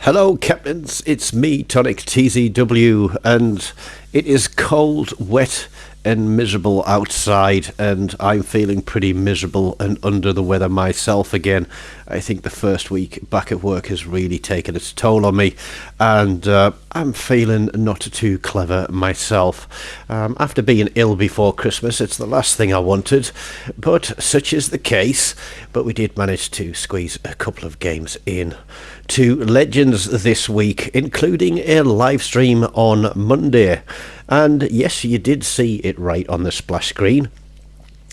Hello Captains, it's me, Tonic TZW, and it is cold, wet and miserable outside, and I'm feeling pretty miserable and under the weather myself again. I think the first week back at work has really taken its toll on me, and I'm feeling not too clever myself. After being ill before Christmas, it's the last thing I wanted, but such is the case. But we did manage to squeeze a couple of games in to Legends this week, including a live stream on Monday. And yes, you did see it right on the splash screen.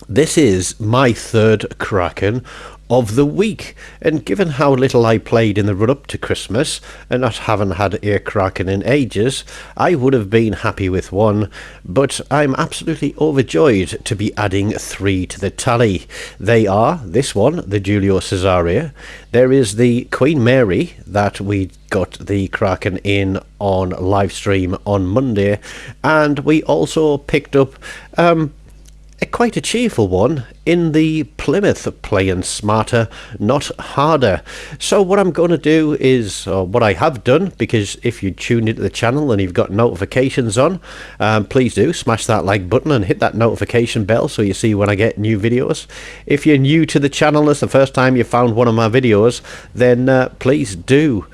This is my third Kraken of the week, and given how little I played in the run-up to Christmas and not having had a Kraken in ages, I would have been happy with one, but I'm absolutely overjoyed to be adding 3 to the tally. They are this one, the Julio Cesare. There is the Queen Mary that we got the Kraken in on live stream on Monday, and we also picked up quite a cheerful one in the Plymouth, playing smarter, not harder. So what I'm going to do is, or what I have done, because if you tuned into the channel and you've got notifications on, please do smash that like button and hit that notification bell so you see when I get new videos. If you're new to the channel, it's the first time you found one of my videos, then please do,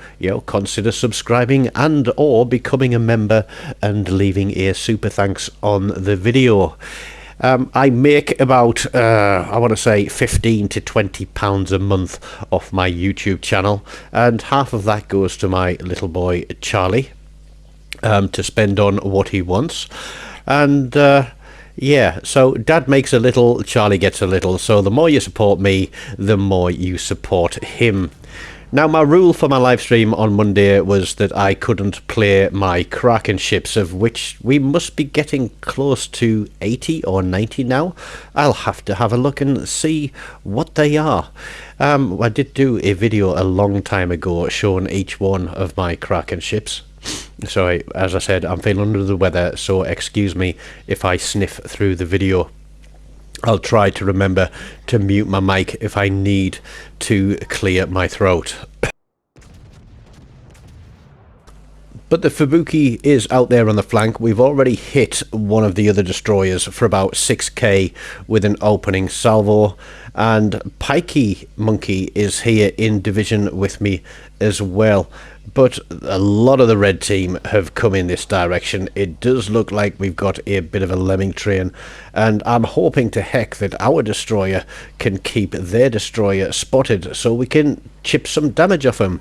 consider subscribing and or becoming a member and leaving a super thanks on the video. I make about, I want to say, £15 to £20 a month off my YouTube channel, and half of that goes to my little boy Charlie to spend on what he wants. And yeah, so Dad makes a little, Charlie gets a little, so the more you support me, the more you support him. Now, my rule for my live stream on Monday was that I couldn't play my Kraken ships, of which we must be getting close to 80 or 90 now. I'll have to have a look and see what they are. I did do a video a long time ago showing each one of my Kraken ships. So, as I said, I'm feeling under the weather, so excuse me if I sniff through the video. I'll try to remember to mute my mic if I need to clear my throat. But the Fubuki is out there on the flank. We've already hit one of the other destroyers for about 6k with an opening salvo. And Pikey Monkey is here in division with me as well. But a lot of the red team have come in this direction. It does look like we've got a bit of a lemming train, and I'm hoping to heck that our destroyer can keep their destroyer spotted so we can chip some damage off him.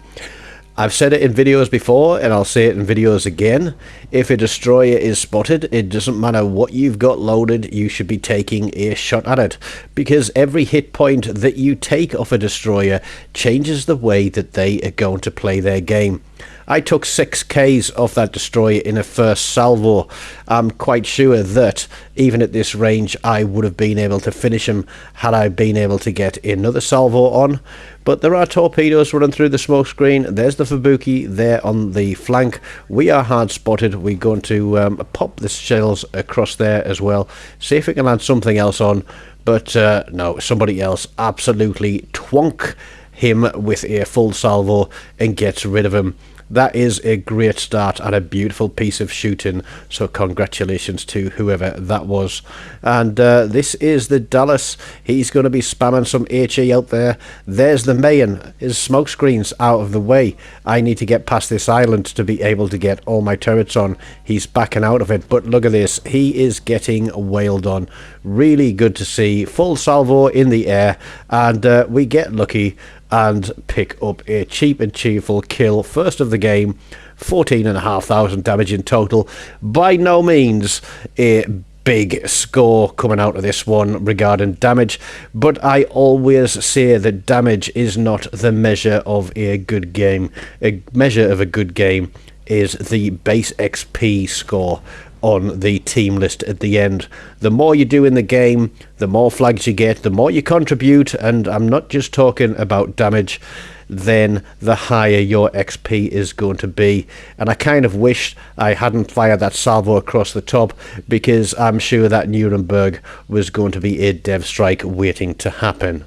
I've said it in videos before, and I'll say it in videos again. If a destroyer is spotted, it doesn't matter what you've got loaded, you should be taking a shot at it. Because every hit point that you take off a destroyer changes the way that they are going to play their game. I took 6Ks off that destroyer in a first salvo. I'm quite sure that even at this range I would have been able to finish him had I been able to get another salvo on. But there are torpedoes running through the smoke screen. There's the Fubuki there on the flank. We are hard spotted. We're going to pop the shells across there as well. See if we can land something else on. But no, somebody else absolutely twonk him with a full salvo and gets rid of him. That is a great start and a beautiful piece of shooting, so congratulations to whoever that was. And this is the Dallas. He's going to be spamming some HE out there. There's the Mayan. His smoke screen's out of the way. I need to get past this island to be able to get all my turrets on. He's backing out of it, but look at this. He is getting wailed on. Really good to see. Full salvo in the air, and we get lucky and pick up a cheap and cheerful kill. First of the game, 14,500 damage in total. By no means a big score coming out of this one regarding damage, but I always say that damage is not the measure of a good game. A measure of a good game is the base XP score on the team list at the end. The more you do in the game, the more flags you get, the more you contribute, and I'm not just talking about damage, then the higher your XP is going to be. And I kind of wish I hadn't fired that salvo across the top, because I'm sure that Nuremberg was going to be a dev strike waiting to happen.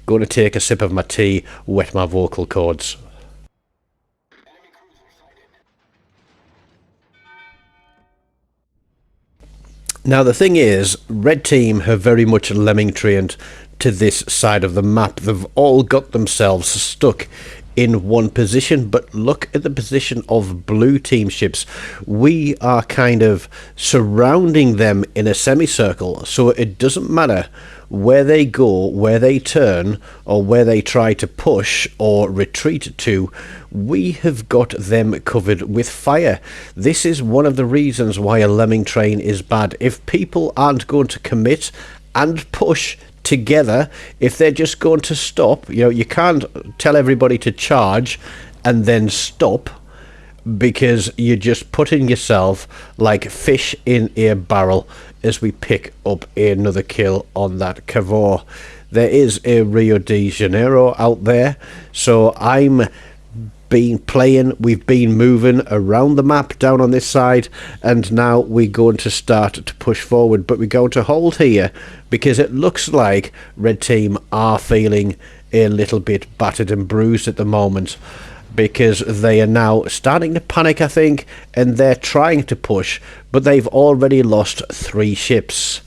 Going to take a sip of my tea, wet my vocal cords. Now, the thing is, Red Team have very much lemming trained to this side of the map. They've all got themselves stuck in one position, but look at the position of Blue Team ships. We are kind of surrounding them in a semicircle, so it doesn't matter where they go, where they turn, or where they try to push or retreat to. We have got them covered with fire. This is one of the reasons why a lemming train is bad. If people aren't going to commit and push together, if they're just going to stop, you know, you can't tell everybody to charge and then stop, because you're just putting yourself like fish in a barrel. As we pick up another kill on that Cavor, there is a Rio de Janeiro out there, so I'm been playing, we've been moving around the map down on this side, and now we're going to start to push forward, but we're going to hold here because it looks like Red Team are feeling a little bit battered and bruised at the moment, because they are now starting to panic, I think, and they're trying to push, but they've already lost 3 ships.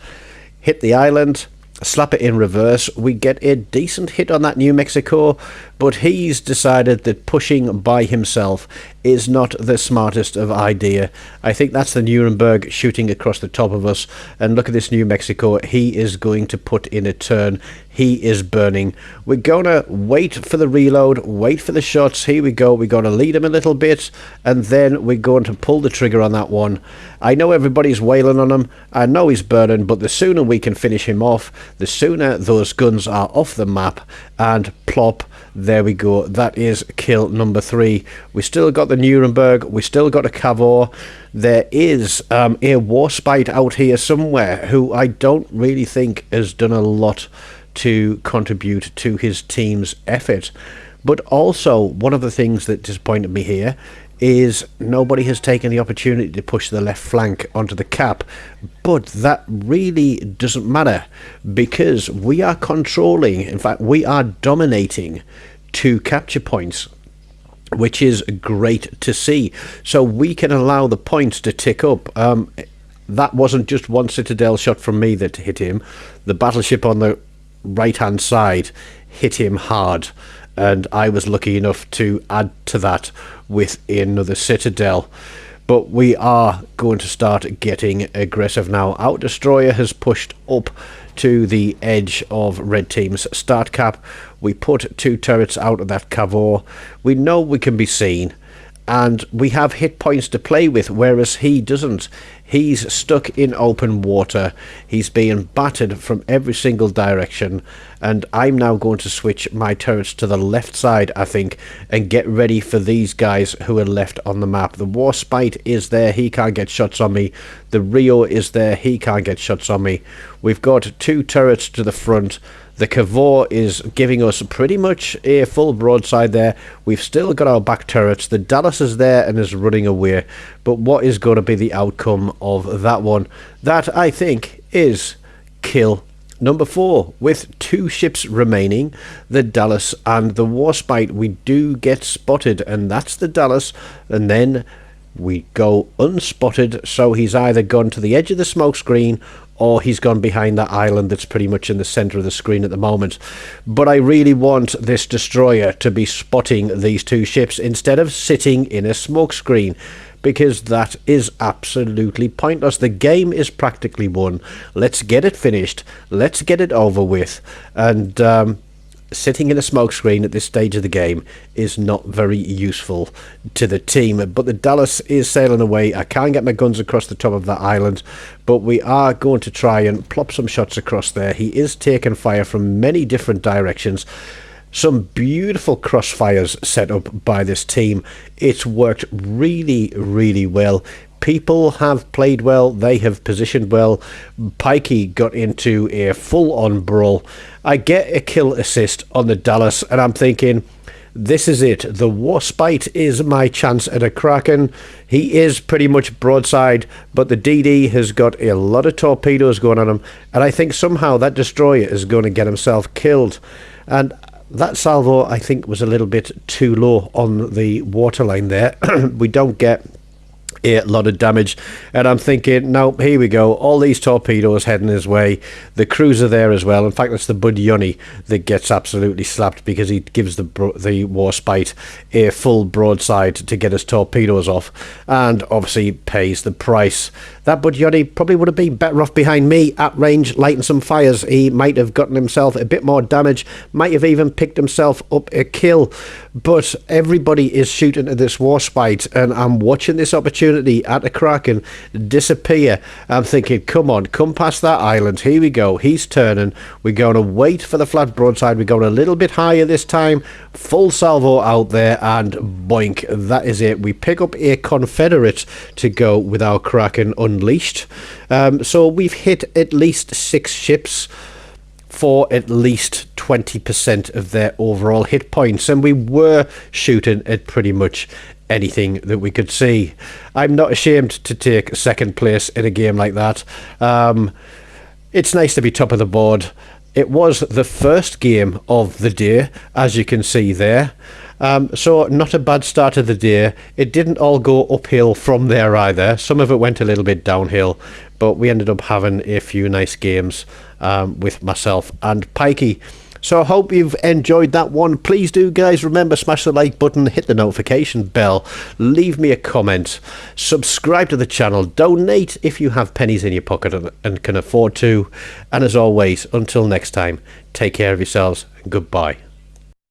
Hit the island, slap it in reverse, we get a decent hit on that New Mexico, but he's decided that pushing by himself is not the smartest of idea. I think that's the Nuremberg shooting across the top of us, and look at this New Mexico, he is going to put in a turn. He is burning. We're gonna wait for the reload, wait for the shots. Here we go. We're gonna lead him a little bit, and then we're going to pull the trigger on that one. I know everybody's wailing on him. I know he's burning, but the sooner we can finish him off, the sooner those guns are off the map, and plop, there we go. That is kill number 3. We still got the Nuremberg. We still got a Cavor. There is a Warspite out here somewhere who I don't really think has done a lot to contribute to his team's effort. But also, one of the things that disappointed me here is nobody has taken the opportunity to push the left flank onto the cap, but that really doesn't matter, because we are controlling, in fact we are dominating 2 capture points, which is great to see. So we can allow the points to tick up. That wasn't just one Citadel shot from me that hit him. The battleship on the right hand side hit him hard, and I was lucky enough to add to that with another Citadel. But we are going to start getting aggressive now. Our destroyer has pushed up to the edge of Red Team's start cap. We put 2 turrets out of that Cavor. We know we can be seen, and we have hit points to play with, whereas he doesn't. He's stuck in open water. He's being battered from every single direction, and I'm now going to switch my turrets to the left side, I think, and get ready for these guys who are left on the map. The Warspite is there, he can't get shots on me. The Rio is there, he can't get shots on me. We've got 2 turrets to the front. The Cavor is giving us pretty much a full broadside there. We've still got our back turrets. The Dallas is there and is running away. But what is going to be the outcome of that one? That, I think, is kill number 4, with 2 ships remaining, the Dallas and the Warspite. We do get spotted, and that's the Dallas, and then we go unspotted, so he's either gone to the edge of the smoke screen or he's gone behind that island that's pretty much in the center of the screen at the moment. But I really want this destroyer to be spotting these 2 ships instead of sitting in a smoke screen, because that is absolutely pointless. The game is practically won. Let's get it finished. Let's get it over with. And sitting in a smokescreen at this stage of the game is not very useful to the team. But the Dallas is sailing away. I can't get my guns across the top of that island, but we are going to try and plop some shots across there. He is taking fire from many different directions. Some beautiful crossfires set up by this team. It's worked really, really well. People have played well, they have positioned well. Pikey got into a full-on brawl. I get a kill assist on the Dallas, and I'm thinking, this is it. The Warspite is my chance at a Kraken. He is pretty much broadside, but the DD has got a lot of torpedoes going on him, and I think somehow that destroyer is going to get himself killed. And that salvo, I think, was a little bit too low on the waterline there. We don't get a lot of damage, and I'm thinking, no, here we go, all these torpedoes heading his way, the cruiser there as well. In fact, it's the Budyonny that gets absolutely slapped because he gives the Warspite a full broadside to get his torpedoes off, and obviously pays the price. That Budyonny probably would have been better off behind me at range, lighting some fires. He might have gotten himself a bit more damage, might have even picked himself up a kill, but everybody is shooting at this Warspite, and I'm watching this opportunity at the Kraken disappear. I'm thinking, come on, come past that island. Here we go. He's turning. We're going to wait for the flat broadside. We're going a little bit higher this time. Full salvo out there, and boink. That is it. We pick up a Confederate to go with our Kraken unleashed. So we've hit at least 6 ships for at least 20% of their overall hit points, and we were shooting at pretty much anything that we could see. I'm not ashamed to take second place in a game like that. It's nice to be top of the board. It was the first game of the day, as you can see there. So not a bad start of the day. It didn't all go uphill from there either. Some of it went a little bit downhill, but we ended up having a few nice games with myself and Pikey. So I hope you've enjoyed that one. Please do, guys, remember, smash the like button, hit the notification bell, leave me a comment, subscribe to the channel, donate if you have pennies in your pocket and can afford to. And as always, until next time, take care of yourselves and goodbye.